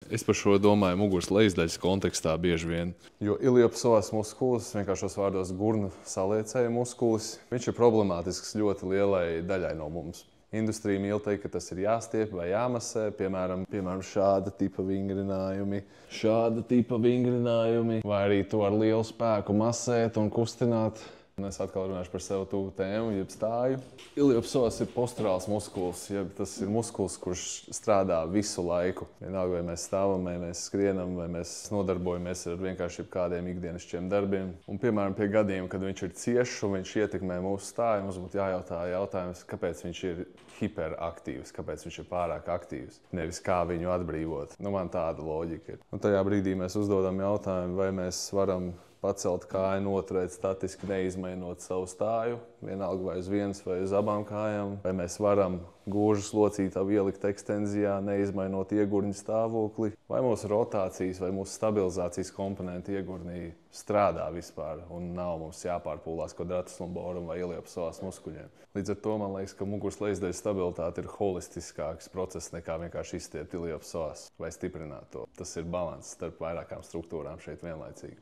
Es par šo domāju muguras lejasdaļas kontekstā bieži vien. Jo iliopsoas muskulis, vienkāršos vārdos gurnu saliecēja muskulis, viņš ir problemātisks ļoti lielai daļai no mums. Industrija mīl teikt, ka tas ir jāstiep vai jāmasē, piemēram, šāda tipa vingrinājumi, vai arī to ar lielu spēku masēt un kustināt. Un es atkal runāšu par sev tuvu tēmu, jeb stāju. Iliopsoas ir posturāls muskulis, jeb tas ir muskulis, kurš strādā visu laiku. Vienalga, vai mēs stāvam, vai mēs skrienam, vai mēs nodarbojamies ar vienkārši kādiem ikdienišķiem darbiem. Un, piemēram, pie gadījuma, kad viņš ir ciešs un viņš ietekmē mūsu stāju, mums būtu jājautā jautājums, kāpēc viņš ir hiperaktīvs, kāpēc viņš ir pārāk aktīvs, nevis kā viņu atbrīvot. Man tāda loģika ir. Un tajā brīdī mēs uzdodam jautājumu, vai mēs varam pacelt kāju, noturēt statiski, neizmainot savu stāju, vienalga vai uz vienas vai uz abām kājām. Vai mēs varam gūžas locītavu ielikt ekstenzijā, neizmainot iegurņu stāvokli. Vai mūsu rotācijas vai mūsu stabilizācijas komponenti iegurnī strādā vispār un nav mums jāpārpūlās quadratus lumborum vai iliopsoas muskuļiem. Līdz ar to man liekas, ka muguras lejasdaļas stabilitāte ir holistiskāks process nekā vienkārši izstiept iliopsoas vai stiprināt to. Tas ir balanss starp vairākām struktūrām šeit vienlaicīgi.